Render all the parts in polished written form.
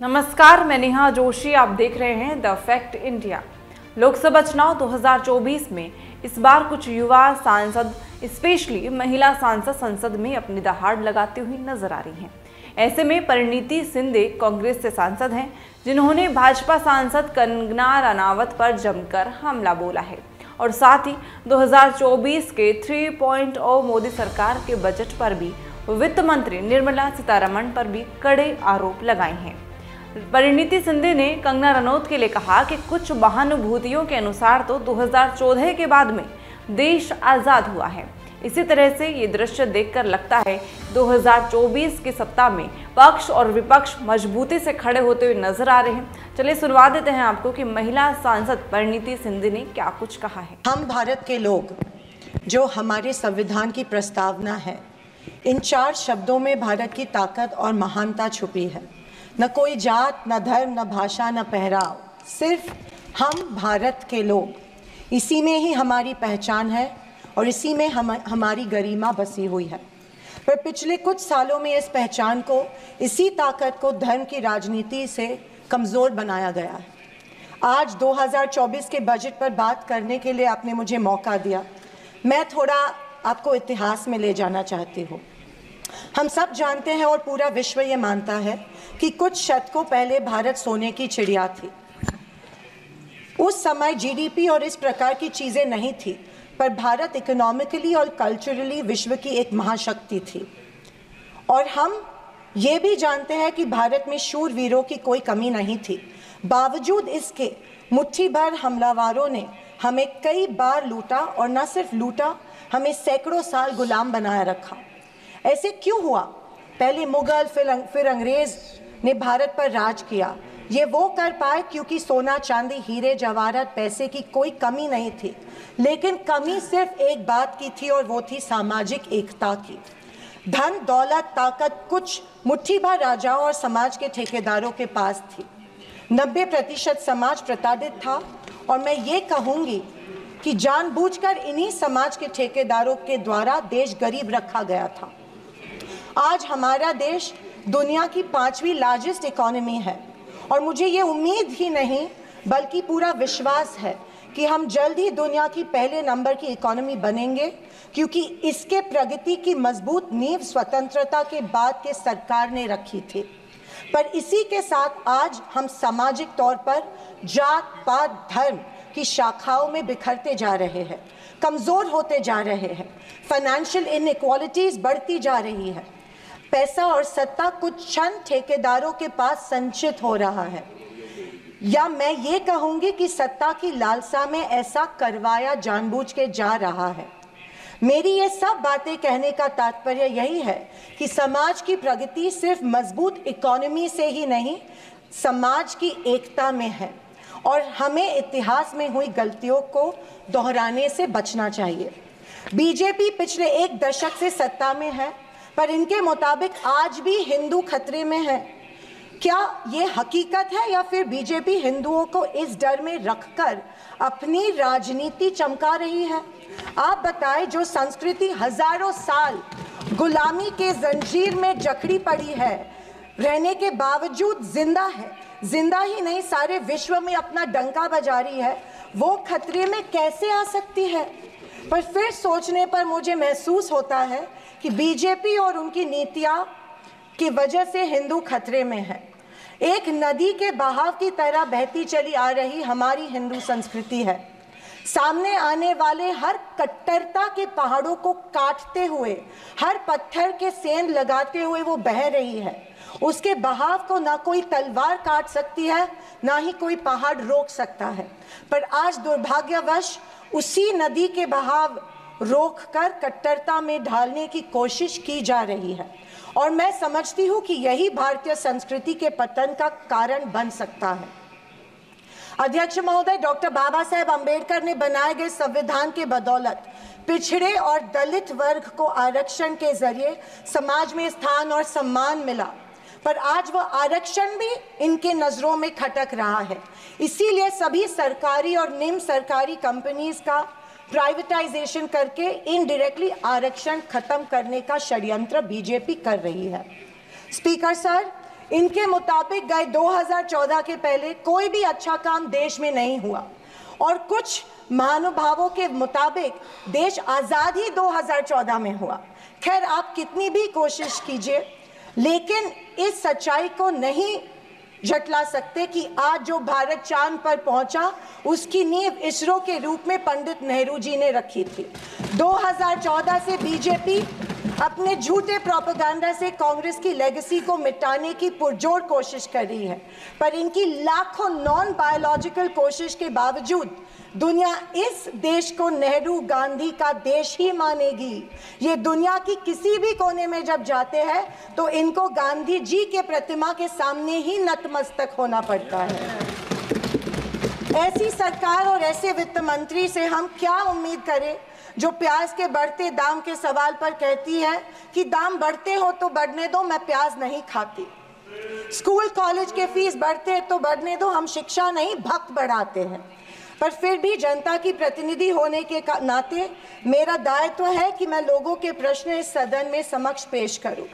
नमस्कार, मैं नेहा जोशी। आप देख रहे हैं द फैक्ट इंडिया। लोकसभा चुनाव 2024 में इस बार कुछ युवा सांसद, स्पेशली महिला सांसद, संसद में अपनी दहाड़ लगाती हुई नजर आ रही हैं। ऐसे में परिणीति शिंदे कांग्रेस से सांसद हैं, जिन्होंने भाजपा सांसद कंगना रनावत पर जमकर हमला बोला है और साथ ही 2024 के 3.0 मोदी सरकार के बजट पर भी वित्त मंत्री निर्मला सीतारमण पर भी कड़े आरोप लगाए हैं। परिणीति शिंदे ने कंगना रनौत के लिए कहा कि कुछ महानुभूतियों के अनुसार तो 2014 के बाद में देश आजाद हुआ है। इसी तरह से ये दृश्य देखकर लगता है 2024 की सत्ता में पक्ष और विपक्ष मजबूती से खड़े होते हुए नजर आ रहे हैं। चलिए सुनवा देते हैं आपको कि महिला सांसद परिणीति शिंदे ने क्या कुछ कहा है। हम भारत के लोग, जो हमारे संविधान की प्रस्तावना है, इन 4 शब्दों में भारत की ताकत और महानता छुपी है। न कोई जात, न धर्म, न भाषा, न पहराव, सिर्फ हम भारत के लोग। इसी में ही हमारी पहचान है और इसी में हमारी गरिमा बसी हुई है। पर पिछले कुछ सालों में इस पहचान को, इसी ताकत को धर्म की राजनीति से कमज़ोर बनाया गया है। आज 2024 के बजट पर बात करने के लिए आपने मुझे मौका दिया। मैं थोड़ा आपको इतिहास में ले जाना चाहती हूँ। हम सब जानते हैं और पूरा विश्व ये मानता है कि कुछ शतकों पहले भारत सोने की चिड़िया थी। उस समय जीडीपी और इस प्रकार की चीज़ें नहीं थी, पर भारत इकोनॉमिकली और कल्चरली विश्व की एक महाशक्ति थी। और हम ये भी जानते हैं कि भारत में शूरवीरों की कोई कमी नहीं थी। बावजूद इसके मुट्ठी भर हमलावरों ने हमें कई बार लूटा और न सिर्फ लूटा, हमें सैकड़ों साल गुलाम बनाए रखा। ऐसे क्यों हुआ? पहले मुगल, फिर अंग्रेज ने भारत पर राज किया। ये वो कर पाए क्योंकि सोना, चांदी, हीरे जवाहरात, पैसे की कोई कमी नहीं थी। लेकिन कमी सिर्फ एक बात की थी और वो थी सामाजिक एकता की। धन, दौलत, ताकत कुछ मुट्ठी भर राजाओं और समाज के ठेकेदारों के पास थी। 90% समाज प्रताड़ित था और मैं ये कहूँगी कि जानबूझकर इन्हीं समाज के ठेकेदारों के द्वारा देश गरीब रखा गया था। आज हमारा देश दुनिया की 5वीं लार्जेस्ट इकोनॉमी है और मुझे ये उम्मीद ही नहीं बल्कि पूरा विश्वास है कि हम जल्द ही दुनिया की पहले नंबर की इकोनॉमी बनेंगे, क्योंकि इसके प्रगति की मजबूत नींव स्वतंत्रता के बाद के सरकार ने रखी थी। पर इसी के साथ आज हम सामाजिक तौर पर जात, पात, धर्म की शाखाओं में बिखरते जा रहे हैं, कमज़ोर होते जा रहे हैं। फाइनेंशियल इनइक्वालिटीज़ बढ़ती जा रही है। पैसा और सत्ता कुछ चंद ठेकेदारों के पास संचित हो रहा है, या मैं ये कहूँगी कि सत्ता की लालसा में ऐसा करवाया जानबूझ के जा रहा है। मेरी ये सब बातें कहने का तात्पर्य यही है कि समाज की प्रगति सिर्फ मजबूत इकोनॉमी से ही नहीं, समाज की एकता में है और हमें इतिहास में हुई गलतियों को दोहराने से बचना चाहिए। बीजेपी पिछले 1 दशक से सत्ता में है, पर इनके मुताबिक आज भी हिंदू खतरे में है। क्या ये हकीकत है या फिर बीजेपी हिंदुओं को इस डर में रखकर अपनी राजनीति चमका रही है? आप बताएं, जो संस्कृति हजारों साल गुलामी के जंजीर में जकड़ी पड़ी है, रहने के बावजूद जिंदा है, जिंदा ही नहीं सारे विश्व में अपना डंका बजा रही है, वो खतरे में कैसे आ सकती है? पर फिर सोचने पर मुझे महसूस होता है कि बीजेपी और उनकी नीतियां की वजह से हिंदू खतरे में है। एक नदी के बहाव की तरह बहती चली आ रही हमारी हिंदू संस्कृति है। सामने आने वाले हर कट्टरता के पहाड़ों को काटते हुए, हर पत्थर के सेंध लगाते हुए वो बह रही है। उसके बहाव को ना कोई तलवार काट सकती है, ना ही कोई पहाड़ रोक सकता है। पर आज दुर्भाग्यवश उसी नदी के बहाव रोककर कट्टरता में ढालने की कोशिश की जा रही है और मैं समझती हूँ कि यही भारतीय संस्कृति के पतन का कारण बन सकता है। अध्यक्ष महोदय, डॉक्टर बाबा साहेब अम्बेडकर ने बनाए गए संविधान के बदौलत पिछड़े और दलित वर्ग को आरक्षण के जरिए समाज में स्थान और सम्मान मिला, पर आज वह आरक्षण भी इनके नजरों में खटक रहा है। इसीलिए सभी सरकारी और निम्न सरकारी कंपनीज का प्राइवेटाइजेशन करके इनडायरेक्टली आरक्षण खत्म करने का षड्यंत्र बीजेपी कर रही है। स्पीकर सर, इनके मुताबिक गए 2014 के पहले कोई भी अच्छा काम देश में नहीं हुआ और कुछ महानुभावों के मुताबिक देश आज़ाद ही 2014 में हुआ। खैर, आप कितनी भी कोशिश कीजिए, लेकिन इस सच्चाई को नहीं झटला सकते कि आज जो भारत चांद पर पहुंचा उसकी नींव इसरो के रूप में पंडित नेहरू जी ने रखी थी। 2014 से बीजेपी अपने झूठे प्रोपेगेंडा से कांग्रेस की लेगेसी को मिटाने की पुरजोर कोशिश कर रही है, पर इनकी लाखों नॉन बायोलॉजिकल कोशिश के बावजूद दुनिया इस देश को नेहरू गांधी का देश ही मानेगी। ये दुनिया की किसी भी कोने में जब जाते हैं तो इनको गांधी जी के प्रतिमा के सामने ही नतमस्तक होना पड़ता है। ऐसी सरकार और ऐसे वित्त मंत्री से हम क्या उम्मीद करें जो प्याज के बढ़ते दाम के सवाल पर कहती है कि दाम बढ़ते हो तो बढ़ने दो, मैं प्याज नहीं खाती। स्कूल कॉलेज के फीस बढ़ते तो बढ़ने दो, हम शिक्षा नहीं भक्त बढ़ाते हैं। पर फिर भी जनता की प्रतिनिधि होने के नाते मेरा दायित्व है कि मैं लोगों के प्रश्न इस सदन में समक्ष पेश करूं।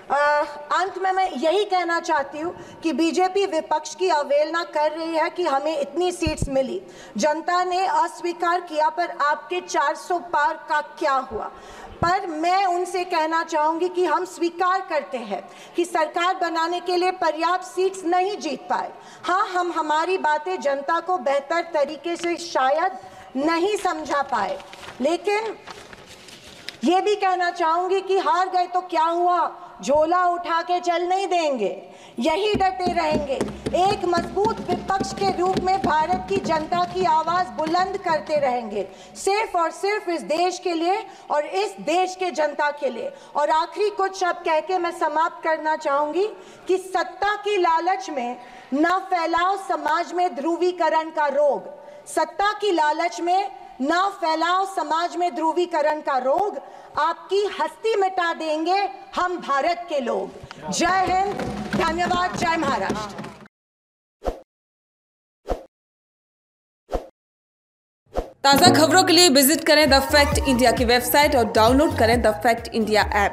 अंत में मैं यही कहना चाहती हूं कि बीजेपी विपक्ष की अवहेलना कर रही है कि हमें इतनी सीट्स मिली, जनता ने अस्वीकार किया, पर आपके 400 पार का क्या हुआ? पर मैं उनसे कहना चाहूंगी कि हम स्वीकार करते हैं कि सरकार बनाने के लिए पर्याप्त सीट्स नहीं जीत पाए। हाँ, हम हमारी बातें जनता को बेहतर तरीके से शायद नहीं समझा पाए, लेकिन ये भी कहना चाहूंगी कि हार गए तो क्या हुआ, झोला उठा के चल नहीं देंगे, यही डटे रहेंगे। एक मजबूत विपक्ष के रूप में भारत की जनता की आवाज बुलंद करते रहेंगे, सिर्फ और सिर्फ इस देश के लिए और इस देश के जनता के लिए। और आखिरी कुछ शब्द कह के मैं समाप्त करना चाहूंगी कि सत्ता की लालच में न फैलाओ समाज में ध्रुवीकरण का रोग। सत्ता की लालच में न फैलाओ समाज में ध्रुवीकरण का रोग, आपकी हस्ती मिटा देंगे हम भारत के लोग। जय हिंद, धन्यवाद, जय महाराष्ट्र। ताज़ा खबरों के लिए विजिट करें द फैक्ट इंडिया की वेबसाइट और डाउनलोड करें द फैक्ट इंडिया ऐप।